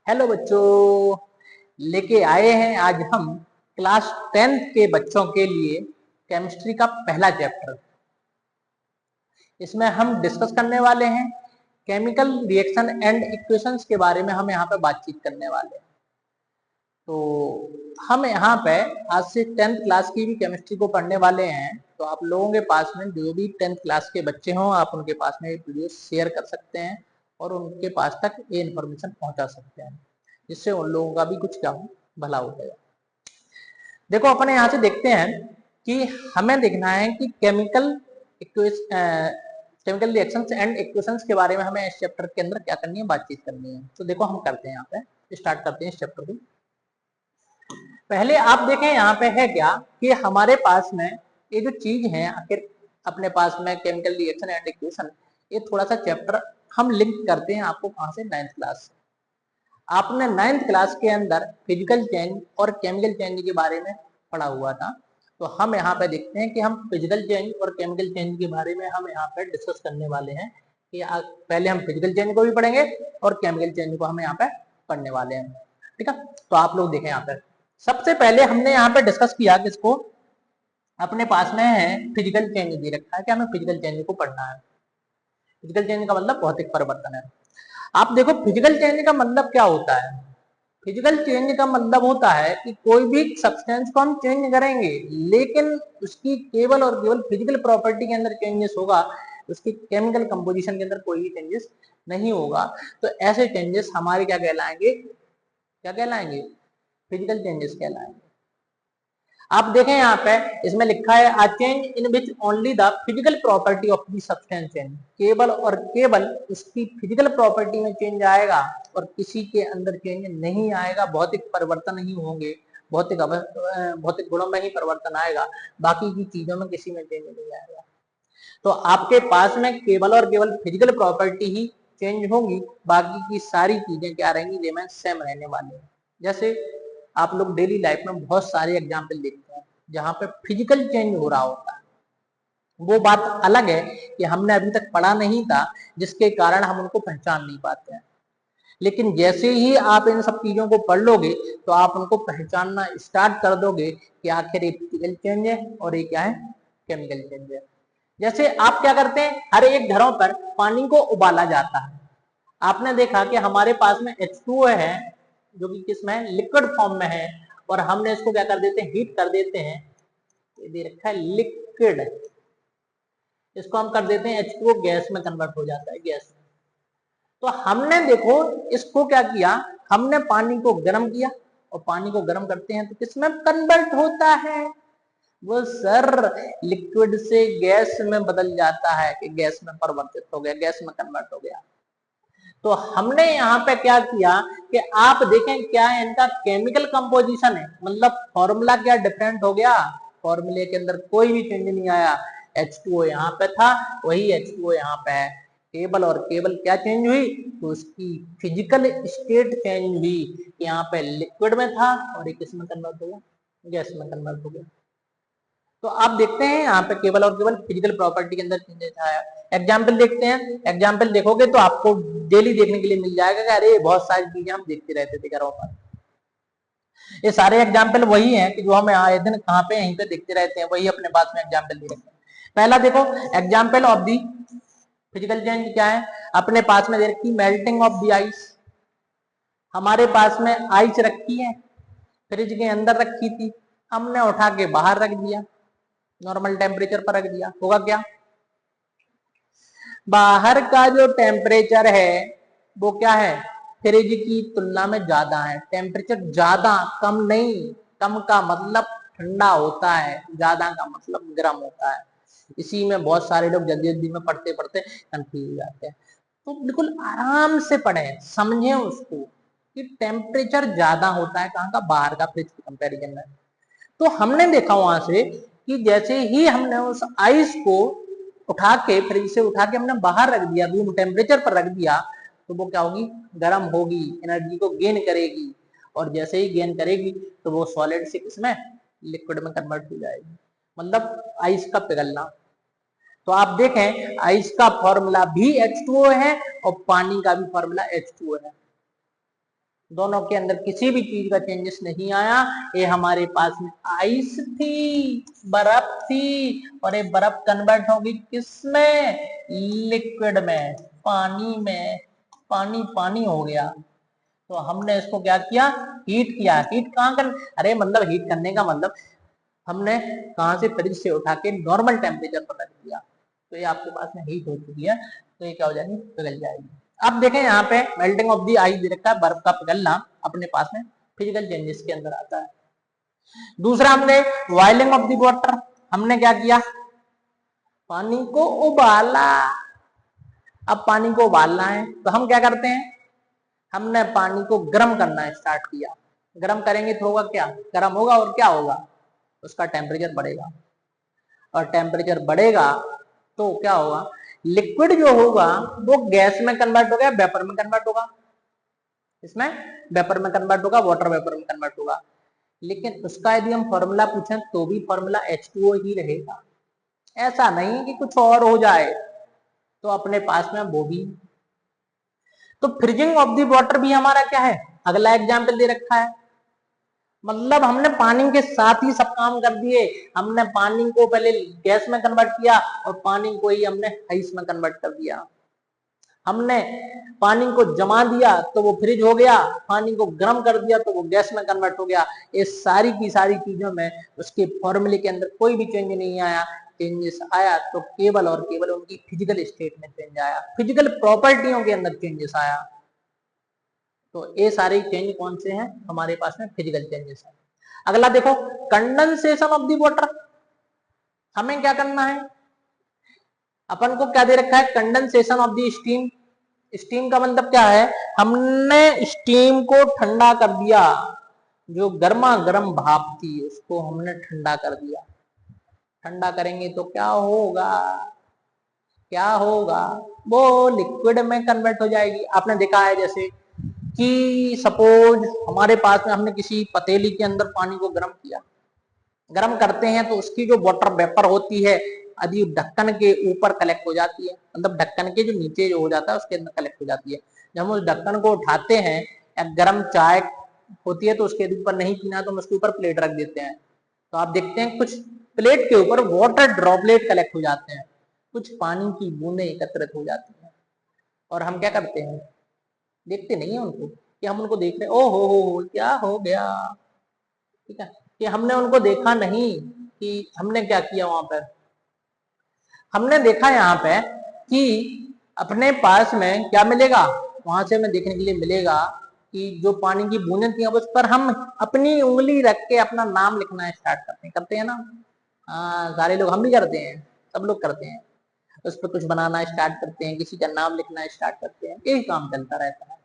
Hello बच्चों, लेके आए हैं आज हम क्लास 10th के बच्चों के लिए केमिस्ट्री का पहला चैप्टर। इसमें हम डिस्कस करने वाले हैं केमिकल रिएक्शन एंड इक्वेशंस के बारे में। हम यहाँ पे बातचीत करने वाले हैं। तो हम यहाँ पे आज से 10th क्लास की भी केमिस्ट्री को पढ़ने वाले हैं। तो आप लोगों के पास में जो भी 10th क्लास के बच्चे हों, आप उनके पास में वीडियो शेयर कर सकते हैं और उनके पास तक ये इन्फॉर्मेशन पहुंचा सकते हैं, जिससे उन लोगों का भी कुछ क्या हो, भला हो जाएगा। देखो, अपने यहाँ से देखते हैं कि हमें देखना है कि केमिकल रिएक्शंस एंड इक्वेशंस के बारे में हमें इस चैप्टर के अंदर क्या करनी है, बातचीत करनी है। तो देखो, हम करते हैं, यहाँ पे स्टार्ट करते हैं इस चैप्टर को। पहले आप देखें यहाँ पे है क्या कि हमारे पास में ये जो चीज है, आखिर अपने पास में केमिकल रिएक्शन एंड इक्वेशन, ये थोड़ा सा चैप्टर हम लिंक करते हैं आपको कहां से, 9th क्लास से। आपने 9th क्लास के अंदर फिजिकल चेंज और केमिकल चेंज के बारे में पढ़ा हुआ था। तो हम यहाँ पे देखते हैं कि हम फिजिकल चेंज और केमिकल चेंज के बारे में हम यहाँ पे डिस्कस करने वाले हैं कि पहले हम फिजिकल चेंज को भी पढ़ेंगे और केमिकल चेंज को हम यहाँ पे पढ़ने वाले हैं। ठीक है, तो आप लोग देखें यहाँ पे सबसे पहले हमने यहाँ पे डिस्कस किया किसको, अपने पास में है फिजिकल चेंज दे रखा है कि हमें फिजिकल चेंज को पढ़ना है। फिजिकल चेंज का मतलब भौतिक परिवर्तन है। आप देखो, फिजिकल चेंज का मतलब क्या होता है। फिजिकल चेंज का मतलब होता है कि कोई भी सब्सटेंस को हम चेंज करेंगे, लेकिन उसकी केवल और केवल फिजिकल प्रॉपर्टी के अंदर चेंजेस होगा, उसकी केमिकल कंपोजिशन के अंदर कोई भी चेंजेस नहीं होगा। तो ऐसे चेंजेस हमारे क्या कहलाएंगे, क्या कहलाएंगे, फिजिकल चेंजेस कहलाएंगे। आप देखें यहाँ पे इसमें लिखा है a change in which only the physical property of the substance change, केवल और केवल उसकी फिजिकल प्रॉपर्टी में चेंज आएगा और किसी के अंदर चेंज नहीं आएगा, भौतिक परिवर्तन नहीं होंगे, भौतिक गुणों में ही परिवर्तन आएगा, बाकी की चीजों में किसी में चेंज नहीं आएगा। तो आपके पास में केवल और केवल फिजिकल प्रॉपर्टी ही चेंज होगी, बाकी की सारी चीजें क्या रहेंगी, रिमेन सेम रहने वाली है। जैसे आप लोग डेली लाइफ में बहुत सारे एग्जाम्पल देखते हैं जहां पे फिजिकल चेंज हो रहा होता है। वो बात अलग है कि हमने अभी तक पढ़ा नहीं था, जिसके कारण हम उनको पहचान नहीं पाते हैं। लेकिन जैसे ही आप इन सब चीजों को पढ़ लोगे तो आप उनको पहचानना स्टार्ट कर दोगे कि आखिर ये फिजिकल चेंज है और ये क्या है, केमिकल चेंज है। जैसे आप क्या करते हैं, हर एक घरों पर पानी को उबाला जाता है। आपने देखा कि हमारे पास में H2O है, जो कि किसमें, लिक्विड फॉर्म में है, और हमने इसको क्या कर देते हैं, हीट कर देते हैं। ये दे रखा है लिक्विड, इसको हम कर देते हैं H2O, गैस में कन्वर्ट हो जाता है, गैस में। तो हमने देखो इसको क्या किया, हमने पानी को गर्म किया, और पानी को गर्म करते हैं तो किसमें कन्वर्ट होता है, वो सर लिक्विड से गैस में बदल जाता है, कि गैस में परिवर्तित हो गया, गैस में कन्वर्ट हो गया। तो हमने यहाँ पे क्या किया कि आप देखें क्या इनका केमिकल कंपोजिशन है, मतलब फॉर्मूला क्या डिफरेंट हो गया, फॉर्मूले के अंदर कोई भी चेंज नहीं आया। H2O यहाँ पे था, वही H2O यहाँ पे है, केवल और केवल क्या चेंज हुई, तो उसकी फिजिकल स्टेट चेंज हुई। यहाँ पे लिक्विड में था और ये किस में कन्वर्ट हो गया, गैस में कन्वर्ट हो गया। तो आप देखते हैं यहाँ पे केवल और केवल फिजिकल प्रॉपर्टी के अंदर चेंजेस आया। एग्जाम्पल देखते हैं, एग्जाम्पल देखोगे तो आपको डेली देखने के लिए मिल जाएगा कि अरे बहुत सारी चीजें हम देखते रहते थे घरों पर। ये सारे एग्जाम्पल वही हैं कि जो हम आए दिन कहाँ पे, यहीं पे देखते रहते हैं, वही अपने पास में एग्जाम्पल दे रखे हैं। पहला देखो, example of the physical change क्या है, अपने पास में दे रखी मेल्टिंग ऑफ दी आइस। हमारे पास में आइस रखी है, फ्रिज के अंदर रखी थी, हमने उठा के बाहर रख दिया, नॉर्मल टेम्परेचर पर रख दिया, होगा क्या, बाहर का जो टेम्परेचर है वो क्या है, फ्रिज की तुलना में ज्यादा है। टेम्परेचर ज्यादा, कम नहीं, कम का मतलब ठंडा होता है, ज्यादा का मतलब गर्म होता है। इसी में बहुत सारे लोग जल्दी जल्दी में पढ़ते पढ़ते कंफ्यूज हो जाते हैं। तो बिल्कुल आराम से पढ़ें, समझें उसको कि टेम्परेचर ज्यादा होता है कहाँ का, बाहर का, फ्रिज के कंपेरिजन में। तो हमने देखा वहां से कि जैसे ही हमने उस आइस को उठा के, फ्रिज से उठा के हमने बाहर रख दिया, रूम टेम्परेचर पर रख दिया, तो वो क्या होगी, गर्म होगी, एनर्जी को गेन करेगी, और जैसे ही गेन करेगी तो वो सॉलिड से किसमें, लिक्विड में कन्वर्ट हो जाएगी, मतलब आइस का पिघलना। तो आप देखें आइस का फॉर्मूला भी H2O है और पानी का भी फॉर्मूला H2O है। दोनों के अंदर किसी भी चीज का चेंजेस नहीं आया। ये हमारे पास में आइस थी, बर्फ थी, और ये बर्फ कन्वर्ट होगी किसमें? लिक्विड में, पानी में। पानी पानी हो गया। तो हमने इसको क्या किया? हीट किया। हीट कहाँ कर, अरे मतलब हीट करने का मतलब हमने कहा से, फ्रिज से उठा के नॉर्मल टेम्परेचर पर रख दिया, तो ये आपके पास में हीट हो चुकी है, तो ये क्या हो जाएगी? पिघल जाएगी। अब देखें यहाँ पे मेल्टिंग ऑफ दी आइस दे रखा है, बर्फ का पिघलना अपने पास में फिजिकल चेंजेस के अंदर आता है। दूसरा हमने बॉइलिंग ऑफ दी वाटर, हमने क्या किया? पानी को उबाला। अब पानी को उबालना है तो हम क्या करते हैं? हमने पानी को गर्म करना स्टार्ट किया। गर्म करेंगे तो होगा क्या? गर्म होगा और क्या होगा? उसका टेम्परेचर बढ़ेगा, और टेम्परेचर बढ़ेगा तो क्या होगा? लिक्विड जो होगा वो गैस में कन्वर्ट होगा, वेपर में कन्वर्ट होगा। इसमें वेपर में कन्वर्ट होगा, वाटर वेपर में कन्वर्ट होगा। लेकिन उसका यदि हम फॉर्मूला पूछें तो भी फॉर्मूला H2O ही रहेगा। ऐसा नहीं कि कुछ और हो जाए, तो अपने पास में वो भी। तो फ्रीजिंग ऑफ दी वाटर भी हमारा क्या है? अगला एग्जाम्पल दे रखा है। मतलब हमने पानी के साथ ही सब काम कर दिए। हमने पानी को पहले गैस में कन्वर्ट किया, और पानी को ही हमने आइस में कन्वर्ट कर दिया। हमने पानी को जमा दिया तो वो फ्रिज हो गया, पानी को गर्म कर दिया तो वो गैस में कन्वर्ट हो गया। ये सारी की सारी चीजों में उसके फॉर्मूले के अंदर कोई भी चेंज नहीं आया। चेंजेस आया तो केवल और केवल उनकी फिजिकल स्टेट में चेंज आया, फिजिकल प्रॉपर्टियों के अंदर चेंजेस आया। तो ये सारे चेंज कौन से हैं? हमारे पास में फिजिकल चेंजेस है। अगला देखो, कंडेंसेशन ऑफ द वाटर। हमें क्या करना है? अपन को क्या दे रखा है? Condensation of the steam. Steam का मतलब क्या है? हमने स्टीम को ठंडा कर दिया। जो गर्मा गर्म भाप थी उसको हमने ठंडा कर दिया। ठंडा करेंगे तो क्या होगा? क्या होगा? वो लिक्विड में कन्वर्ट हो जाएगी। आपने देखा है जैसे कि सपोज हमारे पास में हमने किसी पतीली के अंदर पानी को गर्म किया। गर्म करते हैं तो उसकी जो वाटर वेपर होती है यदि ढक्कन के ऊपर कलेक्ट हो जाती है, मतलब ढक्कन के जो नीचे जो हो जाता है उसके अंदर कलेक्ट हो जाती है। जब हम उस ढक्कन को उठाते हैं, या गर्म चाय होती है तो उसके ऊपर नहीं पीना तो हम उसके ऊपर प्लेट रख देते हैं, तो आप देखते हैं कुछ प्लेट के ऊपर वाटर ड्रॉपलेट कलेक्ट हो जाते हैं, कुछ पानी की बूंदें एकत्रित हो जाती हैं। और हम क्या करते हैं? देखते नहीं है उनको, कि हम उनको देख रहे हैं, ओ हो क्या हो गया। ठीक है, कि हमने उनको देखा नहीं कि हमने क्या किया वहां पर। हमने देखा यहाँ पे कि अपने पास में क्या मिलेगा, वहां से हमें देखने के लिए मिलेगा कि जो पानी की बूंदें थी अब उस पर हम अपनी उंगली रख के अपना नाम लिखना स्टार्ट करते हैं ना। हाँ, सारे लोग, हम भी करते हैं, सब लोग करते हैं। उस पर कुछ बनाना स्टार्ट करते हैं, किसी का नाम लिखना स्टार्ट करते हैं, यही काम चलता रहता है।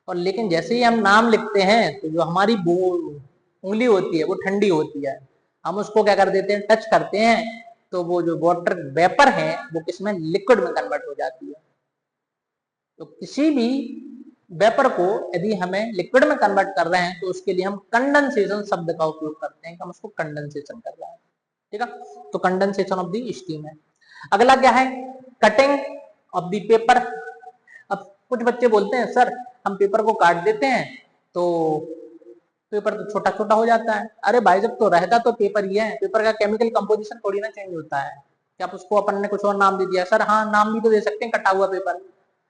और लेकिन जैसे ही हम नाम लिखते हैं तो जो हमारी उंगली होती है वो ठंडी होती है, हम उसको क्या कर देते हैं? टच करते हैं, तो वो जो वाटर वेपर है वो किसमें? लिक्विड में कन्वर्ट हो जाती है। तो किसी भी वेपर को यदि हमें लिक्विड में कन्वर्ट कर रहे हैं तो उसके लिए हम कंडेंसेशन शब्द का उपयोग करते हैं, कि हम उसको कंडेंसेशन कर रहे हैं। ठीक है, तो कंडेंसेशन ऑफ द स्टीम है। अगला क्या है? Cutting of the paper. अब कुछ बच्चे बोलते हैं सर हम पेपर को काट देते हैं तो पेपर तो छोटा छोटा हो जाता है। अरे भाई जब तो रहता तो पेपर ही है, पेपर का केमिकल कंपोजिशन थोड़ी ना चेंज होता है कि आप उसको अपन ने कुछ और नाम दे दिया। सर हाँ, नाम भी तो दे सकते हैं, कटा हुआ पेपर।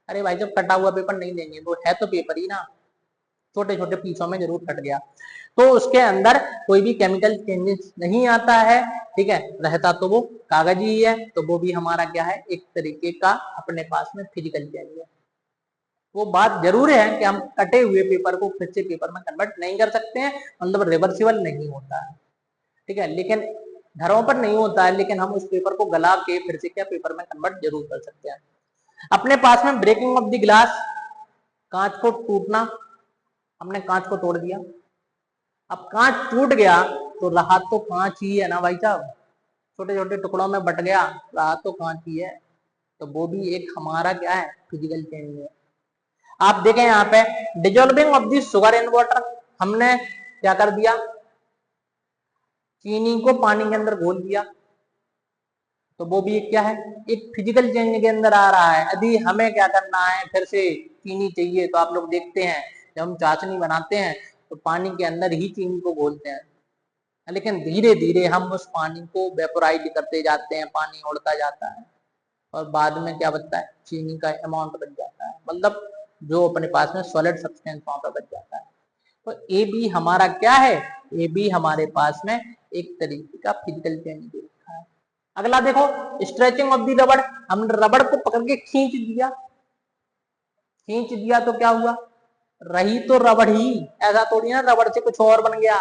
अरे भाई जब कटा हुआ पेपर नहीं देंगे, वो है तो पेपर ही ना, छोटे छोटे पीसों में जरूर कट गया, तो उसके अंदर कोई भी केमिकल चेंजेस नहीं आता है। ठीक है, रहता तो वो कागज ही है, तो वो भी हमारा क्या है? एक तरीके का अपने पास में फिजिकल चेंज है। वो बात जरूर है कि हम कटे हुए पेपर को फिर से पेपर में कन्वर्ट नहीं कर सकते हैं, मतलब रिवर्सिबल नहीं होता है। ठीक है, लेकिन घरों पर नहीं होता है, लेकिन हम उस पेपर को गला के फिर से क्या पेपर में कन्वर्ट जरूर कर सकते हैं। अपने पास में ब्रेकिंग ऑफ द ग्लास, कांच को टूटना। हमने कांच को तोड़ दिया, अब कांच टूट गया तो रहा तो कांच ही है ना भाई साहब, छोटे छोटे टुकड़ों में बट गया, रहा तो कांच ही है। तो वो भी एक हमारा क्या है? फिजिकल चेंज है। आप देखें यहाँ पे dissolving of the sugar in water, हमने क्या कर दिया? चीनी को पानी के अंदर घोल दिया, तो वो भी एक क्या है? एक फिजिकल चेंज के अंदर आ रहा है। यदि हमें क्या करना है? फिर से चीनी चाहिए, तो आप लोग देखते हैं जब हम चाशनी बनाते हैं तो पानी के अंदर ही चीनी को घोलते हैं, लेकिन धीरे धीरे हम उस पानी को वेपोराइज करते जाते हैं, पानी उड़ता जाता है और बाद में क्या बचता है, चीनी का अमाउंट बच जाता है, मतलब जो अपने पास में सॉलिड सब्सटेंस वहां पर बच जाता है। तो ए बी हमारा क्या है, ए बी हमारे पास में एक तरीके का फिजिकल चेंज दे रखा है। अगला देखो स्ट्रेचिंग ऑफ द रबड़, हमने रबड़ को पकड़ के खींच दिया, खींच दिया तो क्या हुआ, रही तो रबड़ ही, ऐसा थोड़ी ना रबड़ से कुछ और बन गया,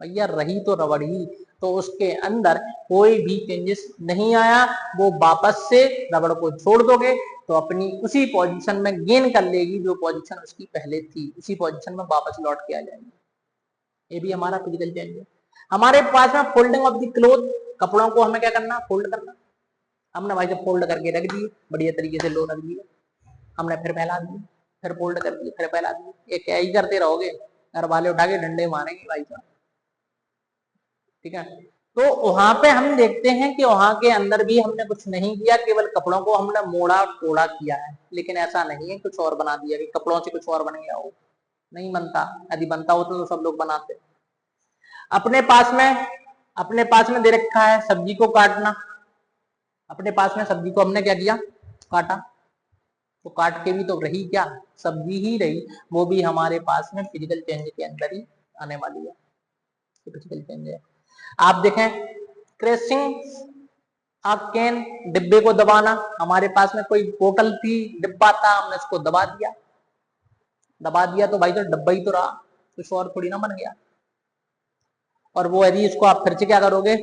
भैया रही तो रबड़ ही, तो उसके अंदर कोई भी चेंजेस नहीं आया, वो वापस से रबड़ को छोड़ दोगे तो अपनी उसी पोजीशन में गेन कर लेगी जो पोजीशन उसकी पहले थी, उसी पोजीशन में वापस लौट के आ जाएगी। ये भी हमारा फिजिकल चेंज है। हमारे पास में फोल्डिंग ऑफ द क्लोथ, कपड़ों को हमें क्या करना, फोल्ड करना, हमने भाई जब फोल्ड करके रख दिए बढ़िया तरीके से, लो रख दिए, हमने फिर फैला दिए, फिर फोल्ड कर दिए, फिर फैला दिए, ये क्या ही करते रहोगे, घर वाले उठा के डंडे मारेंगे भाई साहब, ठीक है। तो वहां पे हम देखते हैं कि वहां के अंदर भी हमने कुछ नहीं किया, केवल कपड़ों को हमने मोड़ा तोड़ा किया है, लेकिन ऐसा नहीं है कुछ और बना दिया कि कपड़ों से कुछ और बन गया हो, नहीं बनता, यदि बनता होता तो सब लोग बनाते। अपने पास में दे रखा है सब्जी को काटना, अपने पास में सब्जी को हमने क्या किया, काटा, तो काट के भी तो रही क्या, सब्जी ही रही, वो भी हमारे पास में फिजिकल चेंज के अंदर ही आने वाली है, फिजिकल चेंज है। आप देखें क्रैशिंग अ कैन, डिब्बे को दबाना, हमारे पास में कोई बोतल थी, डिब्बा था, हमने उसको दबा दिया, दबा दिया तो भाई तो डब्बा ही तो रहा, कुछ और थोड़ी ना बन गया। और वो यदि इसको आप फिर से क्या करोगे,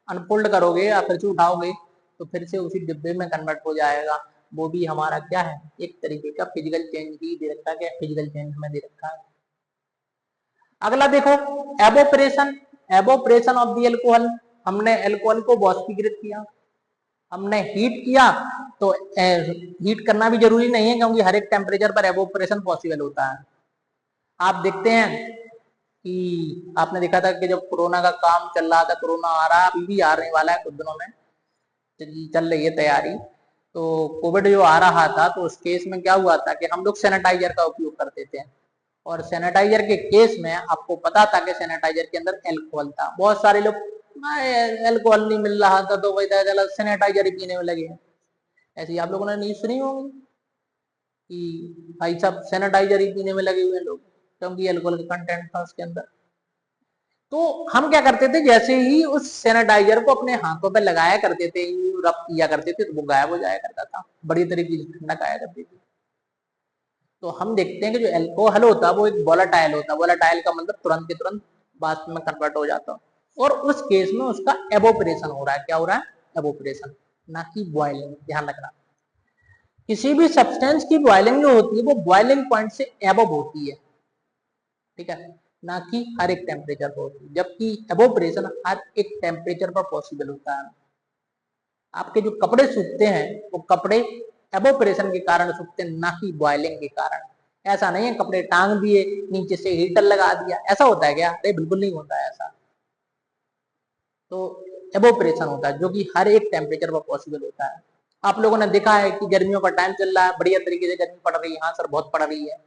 अनफोल्ड करोगे या फिर से उठाओगे तो फिर से उसी डिब्बे में कन्वर्ट हो जाएगा, वो भी हमारा क्या है, एक तरीके का फिजिकल चेंज ही दे रखा है, फिजिकल चेंज में दे रखा है। अगला देखो evaporation, evaporation of the alcohol, हमने एल्कोहल को वाष्पीकृत किया, हमने हीट किया, तो हीट करना भी जरूरी नहीं है क्योंकि हर एक टेम्परेचर पर एवोपरेशन पॉसिबल होता है। आप देखते हैं कि आपने देखा था कि जब कोरोना का काम चल रहा था, कोरोना आ रहा, अभी भी आने वाला है कुछ दिनों में, चल रही है तैयारी, तो कोविड जो आ रहा था तो उस केस में क्या हुआ था कि हम लोग सैनिटाइजर का उपयोग करते थे, और सैनिटाइजर के केस में आपको पता था कि सैनिटाइजर के अंदर एल्कोहल था, बहुत सारे लोग एल्कोहल नहीं मिल रहा था तो वही चला सैनिटाइजर ही पीने में लगे। ऐसे ही आप लोगों ने न्यूज सुनी होगी कि भाई साहब सैनिटाइजर ही पीने में लगे हुए लोग, क्योंकि एल्कोहल का कंटेंट था उसके अंदर। तो हम क्या करते थे, जैसे ही उस सैनिटाइजर को अपने हाथों पे लगाया करते थे, रब किया करते थे, तो वो गायब हो जाया करता था, बड़ी तरीके से ठंडक आया करती थी। तो हम देखते हैं कि जो एल्कोहल होता है वो एक वोलाटाइल होता है, वोलाटाइल का मतलब तुरंत के तुरंत वाष्प में कन्वर्ट हो जाता है, और उस केस में उसका एवोपरेशन हो रहा है, क्या हो रहा है, एवोपरेशन, ना कि बॉइलिंग, ध्यान रखना। किसी भी सब्सटेंस की बॉइलिंग जो होती है वो बॉइलिंग पॉइंट से एबव होती है, ठीक है, ना कि हर एक टेम्परेचर पर होती है, जबकि एवोपरेशन हर एक टेम्परेचर पर पॉसिबल होता है। आपके जो कपड़े सूखते हैं वो कपड़े एवोपरेशन के कारण सूखते हैं, ना कि बॉइलिंग के कारण। ऐसा नहीं है कपड़े टांग दिए, नीचे से हीटर लगा दिया, ऐसा होता है क्या, अरे बिल्कुल नहीं होता है ऐसा। तो एवोपरेशन होता है जो कि हर एक टेम्परेचर पर पॉसिबल होता है। आप लोगों ने देखा है कि गर्मियों का टाइम चल रहा है, बढ़िया तरीके से गर्मी पड़ रही है, हाँ सर बहुत पड़ रही है।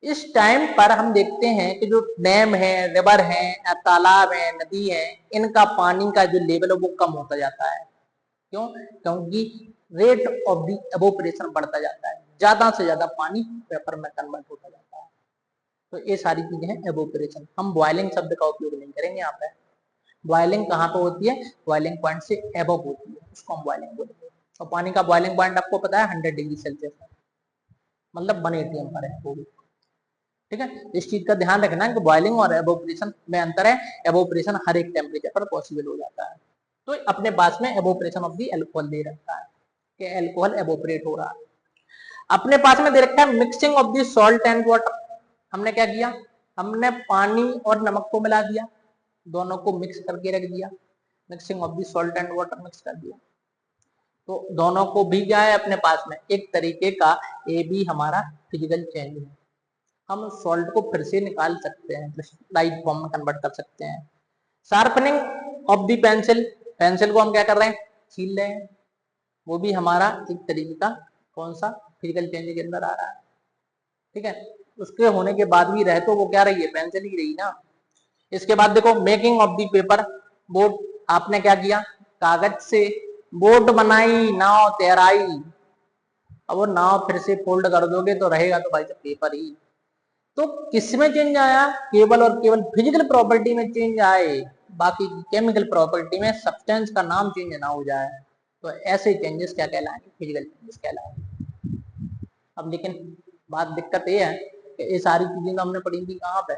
इस टाइम पर हम देखते हैं कि जो डैम है, रिवर है, तालाब है, नदी है, इनका पानी का जो लेवल है वो कम होता जाता है। क्यों, क्योंकि रेट ऑफ द एवोपरेशन बढ़ता जाता है, ज्यादा से ज्यादा पानी वेपर में कन्वर्ट होता जाता है। तो ये सारी चीजें हैं एवोपरेशन। हम बॉइलिंग शब्द का उपयोग नहीं करेंगे यहाँ पे। बॉइलिंग कहाँ पे होती है, बॉइलिंग पॉइंट से एबव होती है, उसको हम बॉइलिंग बोलेंगे। और पानी का बॉइलिंग पॉइंट आपको पता है 100 डिग्री सेल्सियस है, मतलब 180 पर है वो भी, ठीक है। इस चीज का ध्यान रखना कि बॉइलिंग और एवोपरेशन में अंतर है, एवोपरेशन हर एक टेम्परेचर पर पॉसिबल हो जाता है। तो अपने पास में एवोपरेशन ऑफ दी एल्कोहल दे रखा है कि एल्कोहल एवोपरेट हो रहा है। अपने पास में दे रखा है mixing of the salt and water, हमने क्या किया, हमने पानी और नमक को मिला दिया, दोनों को मिक्स करके रख दिया, mixing of the salt and water mix कर दिया, तो दोनों को भी क्या है अपने पास में एक तरीके का, ये भी हमारा फिजिकल चेंज है। हम सॉल्ट को फिर से निकाल सकते हैं, लाइट फॉर्म में कन्वर्ट कर सकते हैं। Sharpening of the pencil, pencil को हम क्या कर रहे हैं, छील रहे हैं, वो भी हमारा एक तरीके का कौन सा फिजिकल चेंज के अंदर आ रहा है, ठीक है। उसके होने के बाद भी रहे तो वो क्या रही है, पेंसिल ही रही ना। इसके बाद देखो making of the paper boat, आपने क्या किया, कागज से बोट बनाई, नाव तैराई। अब वो नाव फिर से फोल्ड कर दोगे तो रहेगा तो भाई साहब पेपर ही। तो किसमें चेंज आया, केवल और केवल फिजिकल प्रॉपर्टी में चेंज आए, बाकी केमिकल प्रॉपर्टी में सब्सटेंस का नाम चेंज ना हो जाए। तो ऐसे चेंजेस क्या कहलाएंगे, फिजिकल चेंजेस कहलाएंगे। अब लेकिन बात दिक्कत ये है कि ये सारी चीजें तो हमने पढ़ी थी कहाँ पे,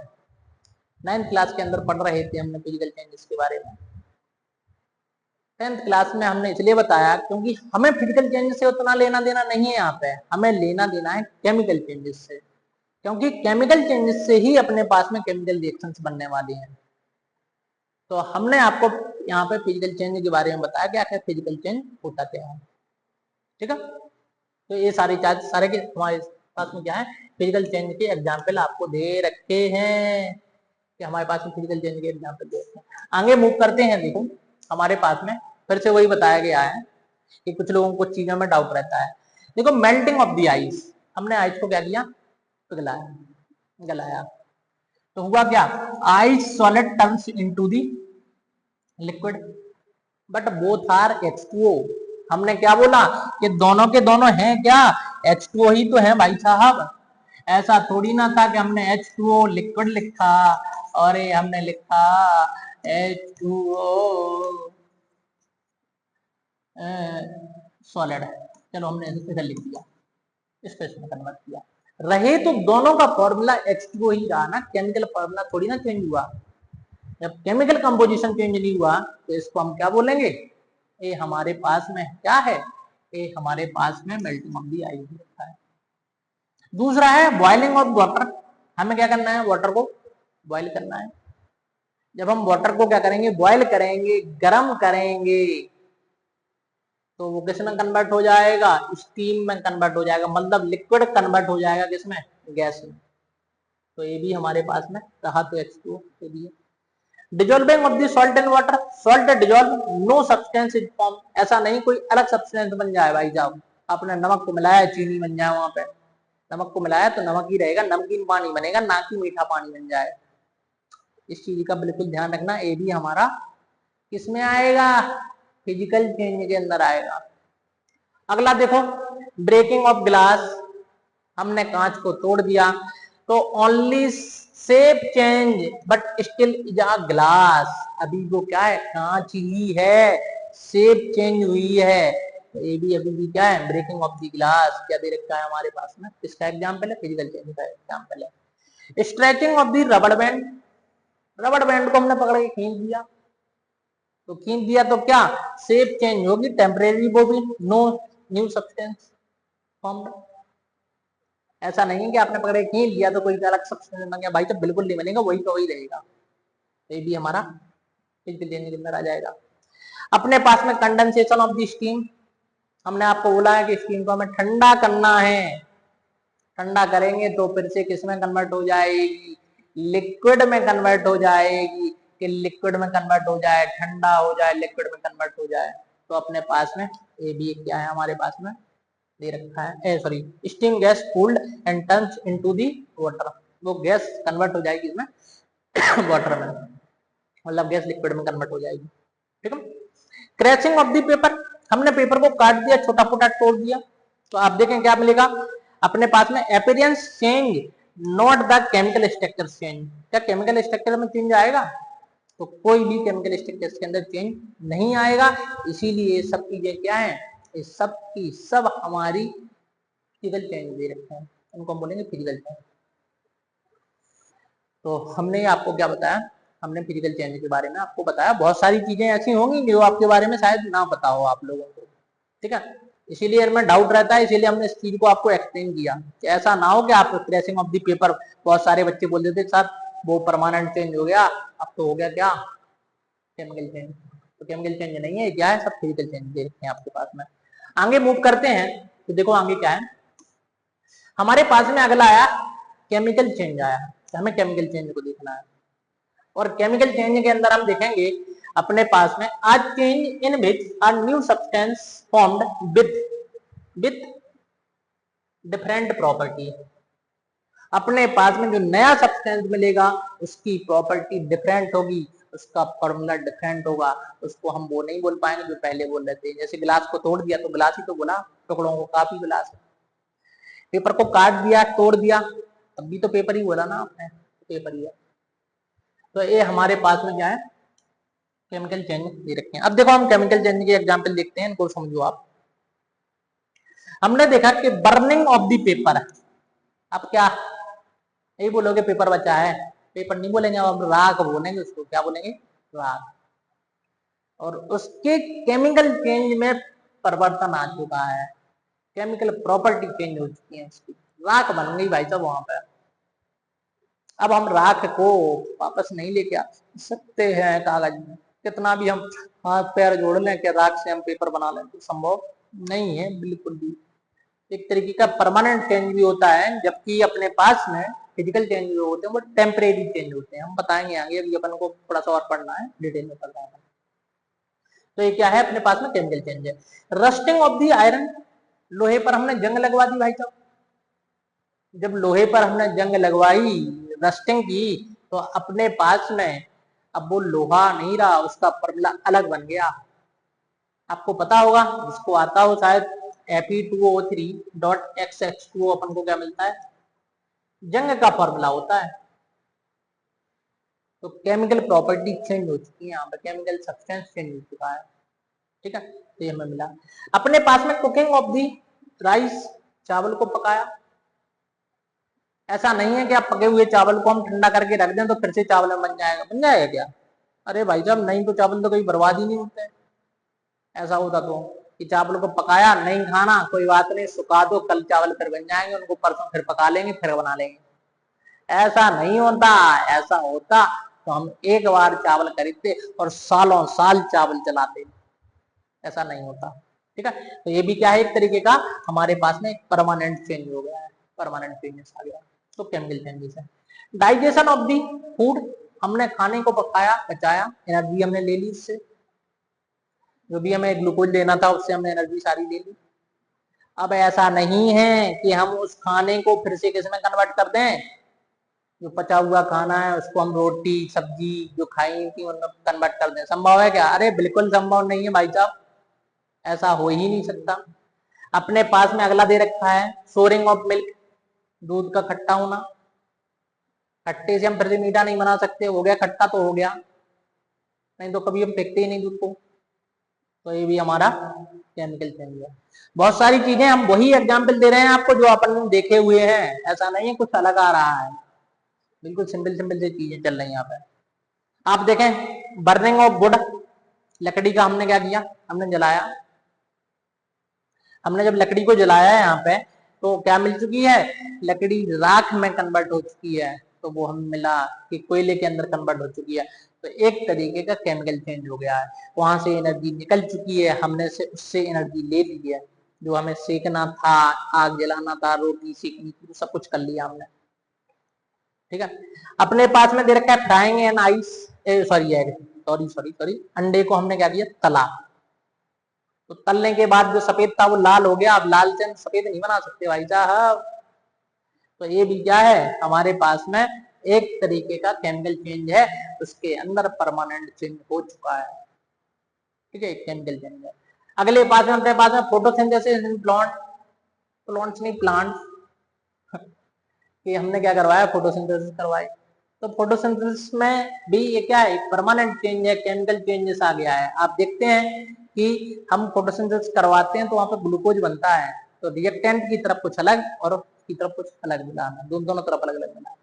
9th क्लास के अंदर पढ़ रहे थे हमने फिजिकल चेंजेस के बारे में। 10th क्लास में हमने इसलिए बताया क्योंकि हमें फिजिकल चेंजेस से उतना लेना देना नहीं है, यहाँ पे हमें लेना देना है केमिकल चेंजेस से, क्योंकि केमिकल चेंजेस से ही अपने पास में केमिकल रिएक्शंस बनने वाली हैं। तो हमने आपको यहाँ पे फिजिकल चेंज के बारे में बताया क्या क्या फिजिकल चेंज होता क्या है, ठीक है। तो ये सारे चार्ज सारे के हमारे पास में क्या है, फिजिकल चेंज के एग्जाम्पल आपको दे रखे हैं, कि हमारे पास में फिजिकल चेंज के एग्जाम्पल दे रखे हैं। आगे मूव करते हैं। देखो हमारे पास में फिर से वही बताया गया है कि कुछ लोगों को चीजों में डाउट रहता है। देखो मेल्टिंग ऑफ द आइस, हमने आइस को क्या किया, पिघलाया, गलाया। तो हुआ क्या, ice solid turns into the liquid but both are H2O। हमने क्या बोला कि दोनों के दोनों हैं क्या, H2O ही तो है भाई साहब। ऐसा थोड़ी ना था कि हमने H2O लिक्विड लिखा और ये हमने लिखा H2O सॉलिड। चलो हमने इधर लिख दिया, इसको इसमें कन्वर्ट किया, रहे तो दोनों का फॉर्मूला H2O ही रहा ना, केमिकल फॉर्मूला थोड़ी ना चेंज हुआ। जब केमिकल कंपोजिशन चेंज नहीं हुआ तो इसको हम क्या बोलेंगे, ये हमारे पास में क्या है, ये हमारे पास में मेल्टिंग ऑफ दी आइस रखा है। दूसरा है बॉइलिंग ऑफ वाटर, हमें क्या करना है, वाटर को बॉइल करना है। जब हम वाटर को क्या करेंगे, बॉइल करेंगे, गर्म करेंगे, तो वो किस में कन्वर्ट हो जाएगा, स्टीम में कन्वर्ट हो जाएगा, मतलब लिक्विड कन्वर्ट हो जाएगा किसमें, गैस में। तो ये भी हमारे पास में रहा तो H2O के लिए। Dissolving of the salt in water, salt dissolve, no substance is form, ऐसा नहीं कोई अलग सब्सटेंस बन जाए भाई साहब। आपने नमक को मिलाया चीनी बन जाए, वहां पे नमक को मिलाया तो नमक ही रहेगा, नमकीन पानी बनेगा, ना कि मीठा पानी बन जाए। इस चीज का बिल्कुल ध्यान रखना, ये भी हमारा किसमें आएगा, फिजिकल चेंज के अंदर आएगा। अगला देखो ब्रेकिंग ऑफ ग्लास, हमने कांच को तोड़ दिया तो only shape change but still is a glass, अभी वो क्या है, कांच ही है, शेप चेंज हुई है। तो ये भी अभी भी क्या है, ब्रेकिंग ऑफ द ग्लास। क्या दे रखा है हमारे पास में, किसका एग्जाम्पल है, फिजिकल चेंज का एग्जाम्पल है। स्ट्रेचिंग ऑफ द रबड़ बैंड, रबड़ बैंड को हमने पकड़ के खींच दिया, तो खींच दिया तो क्या, शेप चेंज होगी, टेम्परेरी वो भी, नो न्यू सब्सटेंस फॉर्म्ड। ऐसा नहीं है कि आपने पकड़े खींच दिया तो कोई अलग सब्सटेंस बन गया, भाई तो बिल्कुल नहीं बनेगा, वही तो वही रहेगा। ये भी हमारा फिजिकल चेंज के अंदर आ जाएगा। अपने पास में कंडेंसेशन ऑफ द स्टीम, हमने आपको बोला है कि स्टीम को हमें ठंडा करना है, ठंडा करेंगे तो फिर से किस में कन्वर्ट हो जाएगी, लिक्विड में कन्वर्ट हो जाएगी, कि लिक्विड में कन्वर्ट हो जाए, ठंडा हो जाए, लिक्विड में कन्वर्ट हो जाए। तो अपने पास में ये भी क्या है, हमारे पास में दे रखा है, sorry, steam gas cooled and turns into the water, वो गैस कन्वर्ट हो जाएगी इसमें वाटर में, मतलब गैस लिक्विड में कन्वर्ट हो जाएगी, ठीक है। क्रैशिंग ऑफ दी पेपर, हमने पेपर को काट दिया, छोटा छोटा तोड़ दिया, तो आप देखें क्या मिलेगा अपने पास में, appearance change not the chemical structure change. क्या केमिकल स्ट्रक्चर में चेंज आएगा, तो कोई भी केमिकल स्ट्रक्चर के अंदर चेंज नहीं आएगा। इसीलिए ये सब चीजें क्या है, ये सब की सब हमारी फिजिकल चेंज दे रखे हैं, उनको हम बोलेंगे फिजिकल चेंज। तो हमने आपको क्या बताया, हमने फिजिकल चेंज के बारे में आपको बताया। बहुत सारी चीजें ऐसी होंगी जो आपके बारे में शायद ना पता हो आप लोगों को, ठीक है। इसीलिए इनमें डाउट रहता है, इसीलिए हमने इस चीज को आपको एक्सप्लेन किया कि ऐसा ना हो कि आप क्रैशिंग ऑफ द पेपर, बहुत सारे बच्चे बोल देते सर वो परमानेंट चेंज हो गया, अब तो हो गया क्या, केमिकल चेंज। तो केमिकल चेंज नहीं है, क्या है, सब फिजिकल चेंज दे रखे हैं आपके पास में। आगे मूव करते हैं, तो देखो आगे क्या है हमारे पास में, अगला आया केमिकल चेंज आया, तो हमें केमिकल चेंज को देखना है। और केमिकल चेंज के अंदर हम देखेंगे अपने पास में a change in which a new substance formed with different property. अपने पास में जो नया सब्सटेंस मिलेगा उसकी प्रॉपर्टी डिफरेंट होगी, उसका फॉर्मूला डिफरेंट होगा, उसको हम वो नहीं बोल पाएंगे जो पहले बोल रहे थे। जैसे गिलास को तोड़ दिया तो गिलास ही तो बोला, टुकड़ों को काफी गिलास। पेपर को काट दिया, तोड़ दिया, तब भी तो पेपर ही बोला ना आपने, पेपर ही है। तो ये हमारे पास में क्या है, केमिकल चेंज दे रखे हैं। अब देखो हम केमिकल चेंज के एग्जांपल देखते हैं, इनको समझो आप। हमने देखा कि बर्निंग ऑफ द पेपर, अब क्या यही बोलोगे पेपर बचा है, पेपर नहीं बोलेंगे, अब हम राख बोलेंगे उसको, क्या बोलेंगे, राख। और उसके केमिकल चेंज में परिवर्तन आ चुका है, केमिकल प्रॉपर्टी चेंज हो चुकी है, उसकी राख बन गई भाई साहब वहां पर। अब हम राख को वापस नहीं लेके आ सकते हैं कागज में, कितना भी हम हाथ पैर जोड़ लें कि राख से हम पेपर बना लें, तो संभव नहीं है बिल्कुल भी। एक तरीके का परमानेंट चेंज भी होता है, जबकि अपने पास में फिजिकल चेंज जो होते हैं वो टेम्परेरी चेंज होते हैं। हम बताएंगे आगे, अभी अपन को थोड़ा सा और पढ़ना है, डिटेल में पढ़ना है। तो ये क्या है, अपने पास में केमिकल चेंज है। रस्टिंग ऑफ दी आयरन, लोहे पर हमने जंग लगवा दी भाई साहब। जब लोहे पर हमने जंग लगवाई, रस्टिंग की, तो अपने पास में अब वो लोहा नहीं रहा, उसका फॉर्मूला अलग बन गया। आपको पता होगा, जिसको आता हो शायद, Fe2O3.XX2 अपन को क्या मिलता है, जंग का फॉर्मूला होता है। तो केमिकल प्रॉपर्टी चेंज हो चुकी है, यहाँ पे केमिकल सब्सटेंस चेंज हो चुका है, ठीक है। तो ये हमें मिला। अपने पास में कुकिंग ऑफ दी राइस, चावल को पकाया। ऐसा नहीं है कि आप पके हुए चावल को हम ठंडा करके रख दें तो फिर से चावल बन जाएगा, बन जाएगा क्या? अरे भाई साहब नहीं, तो चावल तो कहीं बर्बाद ही नहीं होते। ऐसा होता तो कि चावल को पकाया, नहीं खाना कोई बात नहीं, सुखा दो, कल चावल फिर बन जाएंगे, उनको परसों फिर पका लेंगे, फिर बना लेंगे। ऐसा नहीं होता। ऐसा होता तो हम एक बार चावल खरीदते और सालों साल चावल चलाते। ऐसा नहीं होता, ठीक है। तो ये भी क्या है, एक तरीके का हमारे पास में एक परमानेंट चेंज हो गया है, परमानेंट चेंजेस आ गया, तो केमिकल चेंजेस है। डाइजेशन ऑफ दी फूड, हमने खाने को पकाया, पचाया, एनर्जी हमने ले ली, इससे जो भी हमें ग्लूकोज लेना था उससे हमने एनर्जी सारी ले ली। अब ऐसा नहीं है कि हम उस खाने को फिर से किस में कन्वर्ट कर दें, जो पचा हुआ खाना है उसको हम रोटी सब्जी जो खाई थी उनमें कन्वर्ट कर दें। संभव है क्या? अरे बिल्कुल संभव नहीं है भाई साहब, ऐसा हो ही नहीं सकता। अपने पास में अगला दे रखा है सोरिंग ऑफ मिल्क, दूध का खट्टा होना। खट्टे से हम फिर से मीठा नहीं बना सकते, हो गया खट्टा तो हो गया, नहीं तो कभी हम फेंकते ही नहीं दूध को। तो ये भी हमारा केमिकल चेंज है। बहुत सारी चीजें हम वही एग्जाम्पल दे रहे हैं आपको जो अपन देखे हुए हैं, ऐसा नहीं है कुछ अलग आ रहा है, बिल्कुल सिंपल सिंपल से चीजें चल रही हैं यहाँ पे। आप देखें बर्निंग ऑफ वुड, लकड़ी का हमने क्या किया, हमने जलाया। हमने जब लकड़ी को जलाया है यहाँ पे तो क्या मिल चुकी है, लकड़ी राख में कन्वर्ट हो चुकी है, तो वो हमें मिला कि कोयले के अंदर कन्वर्ट हो चुकी है। तो एक तरीके का केमिकल चेंज हो गया है, वहां से एनर्जी निकल चुकी है, हमने से उससे एनर्जी ले ली है। जो हमें सेकना था, आग जलाना था, रोटी सेकनी थी, सब कुछ कर लिया हमने, ठीक है। अपने पास में दे रखा है frying and ice, sorry sorry sorry sorry अंडे को हमने क्या किया, तला। तो तलने के बाद जो सफेद था वो लाल हो गया, अब लाल से हम सफेद नहीं बना सकते भाई साहब। तो ये भी क्या है, हमारे पास में एक तरीके का केमिकल चेंज है, उसके अंदर परमानेंट चेंज हो चुका है, ठीक है, केमिकल चेंज है। अगले पास में हमारे पास में फोटोसिंथेसिस इन प्लांट, प्लांट्स नहीं प्लांट, कि हमने क्या करवाया, फोटोसिंथेसिस करवाई। तो फोटोसिंथेसिस में भी ये क्या है, परमानेंट चेंज है, केमिकल चेंजेस आ गया है। आप देखते हैं कि हम फोटोसिंथेसिस करवाते हैं तो वहां पर ग्लूकोज बनता है, तो रिएक्टेंट की तरफ कुछ अलग और की तरफ कुछ अलग मिलाना, दोनों तरफ अलग अलग मिलाना।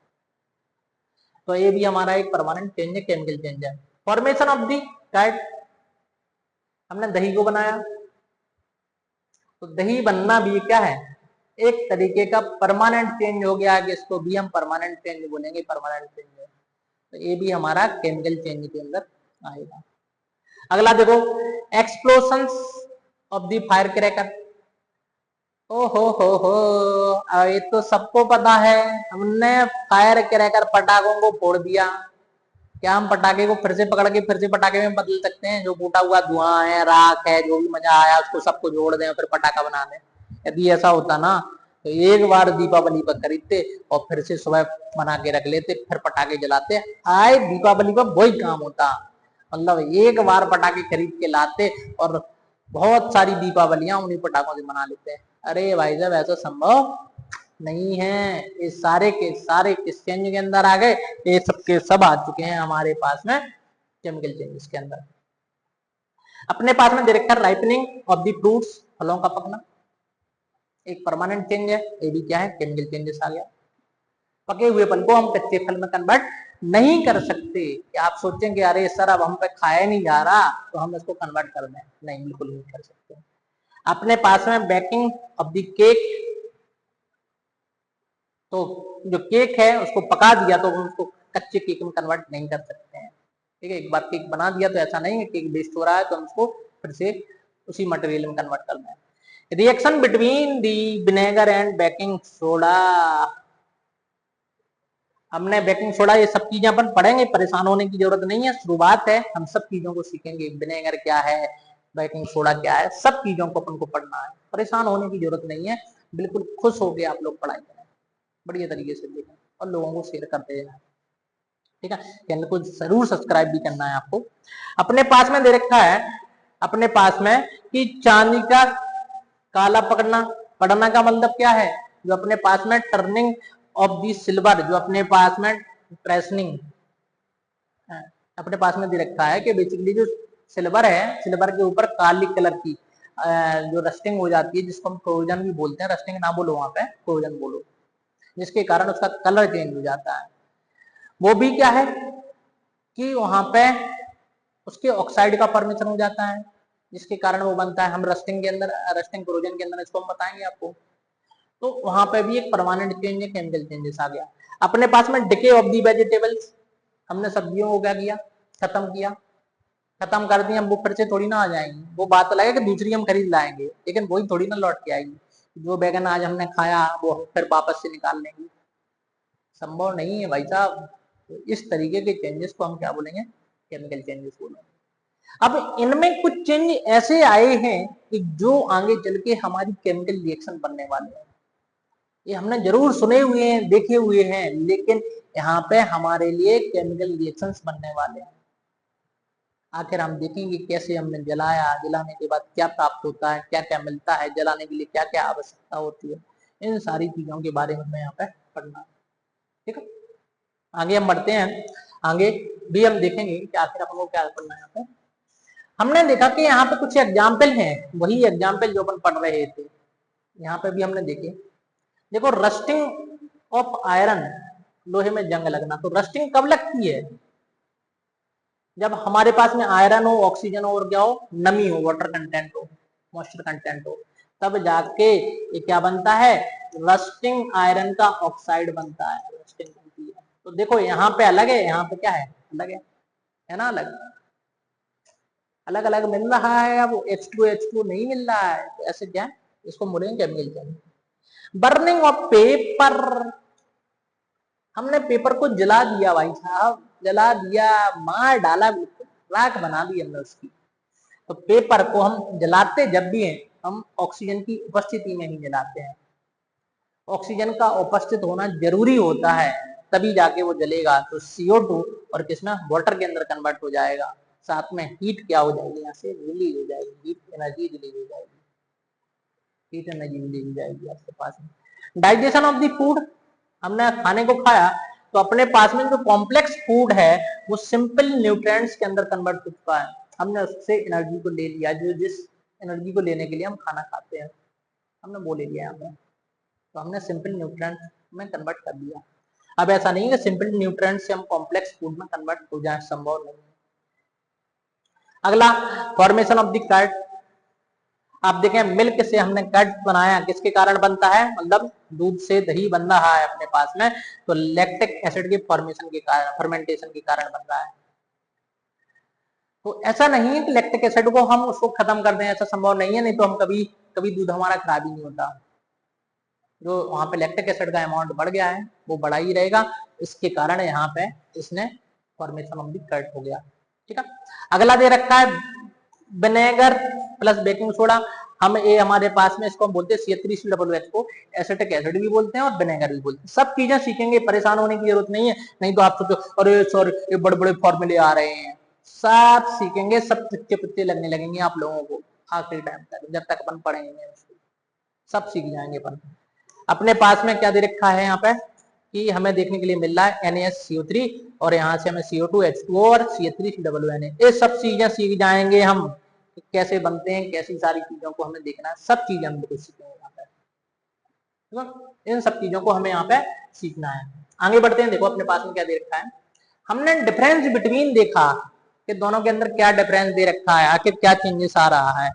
तो ये भी हमारा एक परमानेंट चेंज है, केमिकल चेंज है। फॉर्मेशन ऑफ दी डाइट, हमने दही को बनाया, तो दही बनना भी क्या है, एक तरीके का परमानेंट चेंज हो गया, इसको भी हम परमानेंट चेंज बोलेंगे, परमानेंट चेंज है। तो ये भी हमारा केमिकल चेंज के अंदर आएगा। अगला देखो एक्सप्लोशंस ऑफ द फायर क्रैकर। ओ हो, ये तो सबको पता है, हमने फायर क्रैकर पटाखों को फोड़ दिया। क्या हम पटाखे को फिर से पकड़ के फिर से पटाखे में बदल सकते हैं? जो फूटा हुआ धुआं है, राख है, जो भी मजा आया उसको सबको जोड़ दें और फिर पटाखा बना दें। यदि ऐसा होता ना तो एक बार दीपावली पर खरीदते और फिर से सुबह बना के रख लेते, फिर पटाखे जलाते, आए दीपावली पर वही काम होता। मतलब एक बार पटाखे खरीद के लाते और बहुत सारी दीपावलियां उन्हीं पटाखों से मना लेते हैं। अरे भाई साहब ऐसा संभव नहीं है, ये सारे के सारे किस चेंज के अंदर आ गए, ये सब के सब आ चुके हैं हमारे पास में केमिकल चेंजेस के अंदर। अपने पास में दे रखा है राइपनिंग ऑफ द फ्रूट्स, फलों का पकना, एक परमानेंट चेंज है, ये भी क्या है केमिकल चेंजेस आ गया। पके हुए फल को हम कच्चे फल में कन्वर्ट नहीं कर सकते। कि आप सोचेंगे अरे सर अब हम पे खाया नहीं जा रहा तो हम इसको कन्वर्ट कर दें, नहीं बिल्कुल नहीं कर सकते। अपने पास में बेकिंग ऑफ द केक, तो जो केक है उसको पका दिया तो हम उसको कच्चे केक में कन्वर्ट नहीं कर सकते हैं। ठीक है, एक बार केक बना दिया तो ऐसा नहीं है केक वेस्ट हो रहा है तो हम उसको फिर से उसी मटेरियल में कन्वर्ट करना है। Reaction between the vinegar and baking soda, हमने बेकिंग सोडा ये सब चीजें अपन पढ़ेंगे, परेशान होने की जरूरत नहीं है, शुरुआत है, हम सब चीजों को सीखेंगे, विनेगर क्या है, बेकिंग सोडा क्या है, सब चीजों को अपन को पढ़ना है, परेशान होने की जरूरत नहीं है, बिल्कुल खुश हो गए आप लोग पढ़ाई करें, बढ़िया तरीके से देखें और लोगों को शेयर करते जाए। ठीक है, चैनल को जरूर सब्सक्राइब भी करना है आपको। अपने पास में दे रखा है, अपने पास में कि चांदी का काला पकड़ना, पढ़ना का मतलब क्या है, जो अपने पास में टर्निंग ऑफ दी सिल्वर, जो अपने पास में प्रेसनिंग अपने पास में दे रखा है कि बेसिकली जो सिल्वर है, सिल्वर के ऊपर काली कलर की जो रस्टिंग हो जाती है, जिसको हम कोरोजन भी बोलते हैं, रस्टिंग ना बोलो वहां पे कोरोजन बोलो, जिसके कारण उसका कलर चेंज हो जाता है। वो भी क्या है कि वहां पे उसके ऑक्साइड का फॉर्मेशन हो जाता है, जिसके कारण वो बनता है, हम रस्टिंग के अंदर, रस्टिंग कोरोजन के अंदर इसको हम बताएंगे आपको। तो वहां पे भी एक परमानेंट चेंज है, केमिकल चेंजेस आ गया। अपने पास में डिके ऑफ दी वेजिटेबल्स, हमने सब्जियों को क्या किया, खत्म किया, खत्म कर दिया, वो फिर से थोड़ी ना आ जाएंगी, वो बात अलग है कि दूसरी हम खरीद लाएंगे, लेकिन वही थोड़ी ना लौट के आएगी, जो बैगन आज हमने खाया वो फिर वापस से निकाल लेंगे, संभव नहीं है भाई साहब। तो इस तरीके के चेंजेस को हम क्या बोलेंगे, केमिकल चेंजेस बोलेंगे। अब इनमें कुछ चेंज ऐसे आए हैं कि जो आगे चल के हमारी केमिकल रिएक्शन बनने वाले हैं, ये हमने जरूर सुने हुए हैं, देखे हुए हैं, लेकिन यहाँ पे हमारे लिए केमिकल रिएक्शंस बनने वाले हैं। आखिर हम देखेंगे कैसे हमने जलाया, जलाने के बाद क्या प्राप्त होता है, क्या क्या मिलता है, जलाने के लिए क्या क्या आवश्यकता होती है, इन सारी चीजों के बारे में हमें यहाँ पे पढ़ना है। ठीक है, आगे हम बढ़ते हैं, आगे भी हम देखेंगे कि आखिर हमको क्या पढ़ना है। यहाँ पे हमने देखा कि यहाँ पे कुछ एग्जाम्पल हैं, वही एग्जाम्पल जो अपन पढ़ रहे थे, यहाँ पे भी हमने देखे। देखो रस्टिंग ऑफ आयरन, लोहे में जंग लगना, तो रस्टिंग कब लगती है, जब हमारे पास में आयरन हो, ऑक्सीजन हो और क्या हो, नमी हो, वाटर कंटेंट हो, मॉइस्चर कंटेंट हो, तब जाके ये क्या बनता है, रस्टिंग आयरन का ऑक्साइड बनता है, रस्टिंग बनती है। तो देखो यहाँ पे अलग है, यहाँ पे क्या है, अलग है ना, अलग अलग अलग मिल रहा है, अब H2 नहीं मिल रहा है, तो ऐसे क्या है, इसको बोलेंगे chemical change. Burning of paper, हमने पेपर को जला दिया भाई साहब, जला दिया, मार डाला, राख बना दी अंदर उसकी। तो पेपर को हम जलाते जब भी हैं, हम ऑक्सीजन की उपस्थिति में ही जलाते हैं, ऑक्सीजन का उपस्थित होना जरूरी होता है, तभी जाके वो जलेगा। तो CO2 और किसमें, वाटर के अंदर कन्वर्ट हो जाएगा, साथ में हीट क्या हो जाएगी, यहाँ से रिलीज हो जाएगी, हीट एनर्जी रिलीज हो जाएगी, हीट एनर्जी रिलीज हो जाएगी आपके पास में। डाइजेशन ऑफ द फूड, हमने खाने को खाया तो अपने पास में जो कॉम्प्लेक्स फूड है वो सिंपल न्यूट्रिएंट्स के अंदर कन्वर्ट हो चुका है, हमने उससे एनर्जी को ले लिया, जो जिस एनर्जी को लेने के लिए हम खाना खाते हैं, हमने वो ले लिया यहाँ पे, तो हमने सिंपल न्यूट्रिएंट में कन्वर्ट कर दिया। अब ऐसा नहीं है सिंपल न्यूट्रिएंट से हम कॉम्प्लेक्स फूड में कन्वर्ट हो जाए, संभव नहीं है। अगला फॉर्मेशन ऑफ द कर्ड, आप देखें मिल्क से हमने कर्ड बनाया, किसके कारण बनता है, मतलब दूध से दही बन रहा है अपने पास में, तो लैक्टिक एसिड के फॉर्मेशन के कारण, फर्मेंटेशन के कारण बन रहा है। तो ऐसा नहीं है कि लैक्टिक एसिड को हम उसको खत्म कर दें, ऐसा संभव नहीं है, नहीं तो हम कभी कभी दूध हमारा खराब ही नहीं होता। जो वहां पे लैक्टिक एसिड का अमाउंट बढ़ गया है वो बढ़ा ही रहेगा, इसके कारण यहाँ पे इसने फॉर्मेशन ऑफ द कर्ड हो गया। ठीक है, अगला दे रखा है विनेगर प्लस बेकिंग सोडा, हम ये हमारे पास में इसको हम बोलते हैं CH3COOH को एसिटिक एसिड भी बोलते हैं और विनेगर भी बोलते हैं। सब चीजें सीखेंगे, परेशान होने की जरूरत नहीं है। नहीं तो आप सोचो अरे सर ये बड़े बड़े फॉर्मूले आ रहे हैं, सब सीखेंगे, सब तुच्चे पुच्चे लगने लगेंगे आप लोगों को आखिरी टाइम तक, जब तक अपन पढ़ेंगे सब सीख जाएंगे अपन। अपने पास में क्या दे रखा है यहाँ पे कि हमें देखने के लिए मिल रहा है NaSCO3 और यहाँ से हमें CO2H2O और CH3COONA, ये सब चीजें सीख जाएंगे हम, कैसे बनते हैं, कैसी सारी चीजों को हमें देखना है, सब चीजें हम बिल्कुल सीखेंगे यहाँ पे। इन सब चीजों को हमें यहाँ पे सीखना है। आगे बढ़ते हैं, देखो अपने पास में क्या दे रखा है। हमने डिफरेंस बिटवीन देखा कि दोनों के अंदर क्या डिफरेंस दे रखा है, आखिर क्या चेंजेस आ रहा है।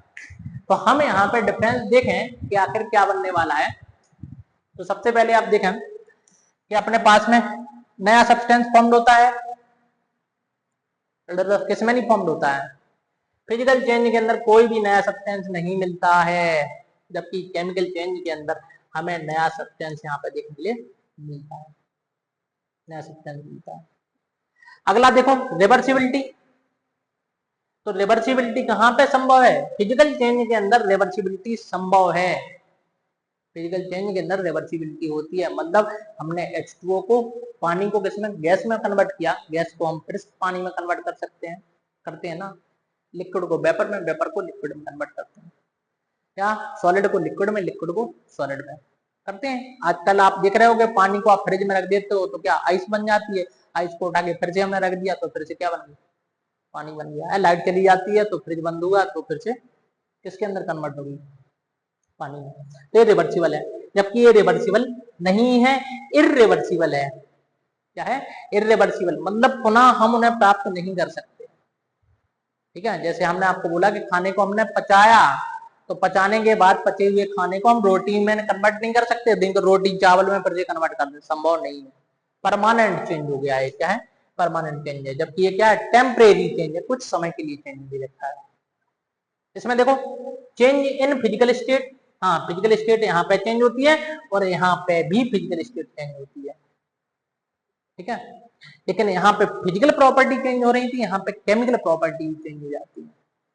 तो हम यहाँ पे डिफरेंस देखें कि आखिर क्या बनने वाला है। तो सबसे पहले आप देखें कि अपने पास में नया सब्सटेंस फॉर्म्ड होता है, किसमें नहीं फॉर्म्ड होता है, फिजिकल चेंज के अंदर कोई भी नया सब्सटेंस नहीं मिलता है, जबकि केमिकल चेंज के अंदर हमें नया सब्सटेंस यहाँ पे देखने के लिए मिलता है, नया सब्सटेंस मिलता है। अगला देखो रिवर्सिबिलिटी। तो रिवर्सिबिलिटी कहाँ पे संभव है, फिजिकल चेंज के अंदर रिवर्सिबिलिटी संभव है, फिजिकल चेंज के अंदर रिवर्सिबिलिटी होती है। मतलब हमने H2O को पानी को किसमें, गैस में कन्वर्ट किया, गैस को हम फिर पानी में कन्वर्ट कर सकते हैं, करते हैं ना, लिक्विड को वेपर में, वेपर को लिक्विड में कन्वर्ट करते हैं, क्या सॉलिड को लिक्विड में, लिक्विड को सॉलिड में करते हैं। आजकल आप देख रहे होगे पानी को आप फ्रिज में रख देते हो तो क्या आइस बन जाती है, आइस को उठा के फिर से हमने रख दिया तो फिर से क्या बन गया, पानी बन गया। लाइट चली जाती है तो फ्रिज बंद हुआ तो फिर से किसके अंदर कन्वर्ट होगी, पानी में। तो ये रिवर्सिबल है, जबकि ये रिवर्सिबल नहीं है, इररिवर्सिबल है। क्या है, इररिवर्सिबल, मतलब पुनः हम उन्हें प्राप्त नहीं कर सकते। ठीक है, जैसे हमने आपको बोला कि खाने को हमने पचाया, तो पचाने के बाद पचे हुए खाने को हम रोटी में कन्वर्ट नहीं कर सकते, दिन को रोटी चावल में फिर से कन्वर्ट कर दे, संभव नहीं है। परमानेंट चेंज हो गया है, क्या है, परमानेंट चेंज है। जबकि ये क्या है, टेम्परेरी चेंज है, कुछ समय के लिए चेंज भी रखा है। इसमें देखो चेंज इन फिजिकल स्टेट, हाँ फिजिकल स्टेट यहाँ पे चेंज होती है और यहाँ पे भी फिजिकल स्टेट चेंज होती है। ठीक है, लेकिन यहाँ पे फिजिकल प्रॉपर्टी चेंज हो रही थी, यहाँ पे केमिकल प्रॉपर्टी चेंज हो जाती है।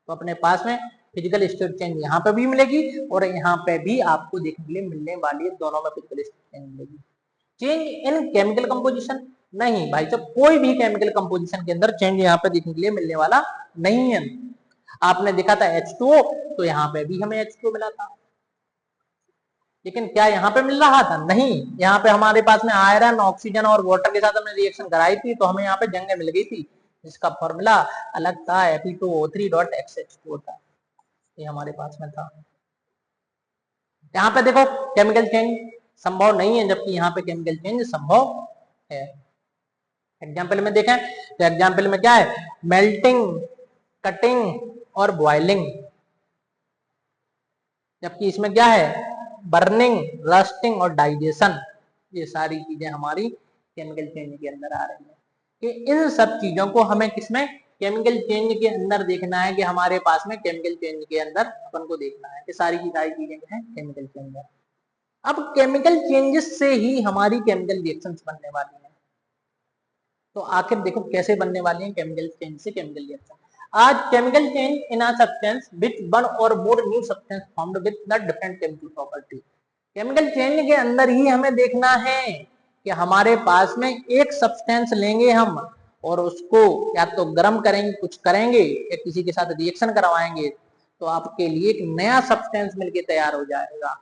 तो अपने पास में फिजिकल स्टेट चेंज यहाँ पे भी मिलेगी और यहाँ पे भी आपको देखने के लिए मिलने वाली है, दोनों में फिजिकल स्टेट चेंज मिलेगी। चेंज इन केमिकल कंपोजिशन, नहीं भाई साहब, कोई भी केमिकल कंपोजिशन के अंदर चेंज यहाँ पे देखने के लिए मिलने वाला नहीं है। आपने देखा था H2O, तो यहाँ पे भी हमें H2O मिला था, लेकिन क्या यहाँ पे मिल रहा था, नहीं। यहाँ पे हमारे पास में आयरन, ऑक्सीजन और वाटर के साथ हमने रिएक्शन कराई थी तो हमें यहाँ पे जंग मिल गई थी, जिसका फॉर्मूला अलग था, Fe2O3.XH2 था, ये हमारे पास में था। यहाँ पे देखो केमिकल चेंज संभव नहीं है, जबकि यहाँ पे केमिकल चेंज संभव है। एग्जाम्पल में देखें तो एग्जाम्पल में क्या है, मेल्टिंग, कटिंग और बॉइलिंग, जबकि इसमें क्या है, बर्निंग, रस्टिंग और डाइजेशन। ये सारी चीजें हमारी केमिकल चेंज के अंदर आ रही है। कि इन सब चीजों को हमें किसमें, केमिकल चेंज के अंदर देखना है, कि हमारे पास में केमिकल चेंज के अंदर अपन को देखना है कि सारी की सारी चीजें हैं केमिकल चेंज। अब केमिकल चेंजेस से ही हमारी केमिकल रिएक्शंस बनने वाली हैं। तो आखिर देखो कैसे बनने वाली है केमिकल चेंज से केमिकल रिएक्शन। आज chemical change in a substance which one or more new substance formed with the different chemical property. Chemical change के अंदर ही हमें देखना है कि हमारे पास में एक सब्सटेंस लेंगे हम और उसको या तो गर्म करेंगे, कुछ करेंगे या किसी के साथ रिएक्शन करवाएंगे, तो आपके लिए एक नया सब्सटेंस मिलके तैयार हो जाएगा।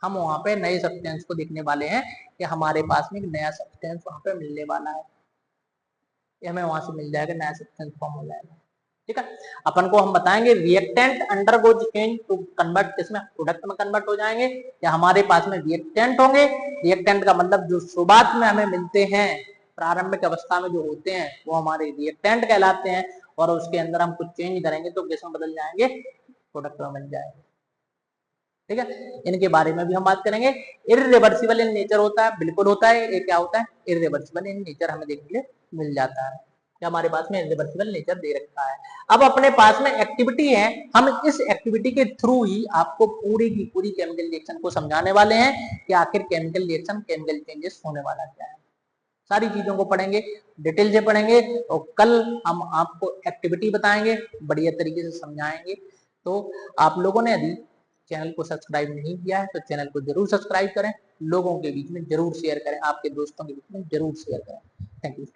हम वहां पे नए सब्सटेंस को देखने वाले हैं कि हमारे पास में एक नया सब्सटेंस वहां पे मिलने वाला है, हमें वहां से मिल जाएगा, नया सब्सटेंस फॉर्म हो जाएगा। ठीक है, अपन को हम बताएंगे reactant undergoes change to convert, किसमें, प्रोडक्ट में कन्वर्ट हो जाएंगे, या हमारे पास में रिएक्टेंट होंगे। रिएक्टेंट का मतलब जो शुरुआत में हमें मिलते हैं, प्रारंभिक अवस्था में जो होते हैं वो हमारे रिएक्टेंट कहलाते हैं, और उसके अंदर हम कुछ चेंज करेंगे तो किसमें बदल जाएंगे, प्रोडक्ट में बन जाएंगे। ठीक है, इनके बारे में भी हम बात करेंगे। इररिवर्सिबल इन नेचर होता है, बिल्कुल होता है, ये क्या होता है, इररिवर्सिबल इन नेचर हमें देखने के लिए मिल जाता है, हमारे पास में इररिवर्सिबल नेचर दे रखा है। अब अपने पास में एक्टिविटी है, हम इस एक्टिविटी के थ्रू ही आपको पूरी की पूरी केमिकल रिएक्शन को समझाने वाले हैं कि आखिर केमिकल रिएक्शन, केमिकल चेंजेस होने वाला क्या है। सारी चीजों को पढ़ेंगे, डिटेल से पढ़ेंगे, और कल हम आपको एक्टिविटी बताएंगे, बढ़िया तरीके से समझाएंगे। तो आप लोगों ने यदि चैनल को सब्सक्राइब नहीं किया है तो चैनल को जरूर सब्सक्राइब करें, लोगों के बीच में जरूर शेयर करें, आपके दोस्तों के बीच में जरूर शेयर करें। Thank you.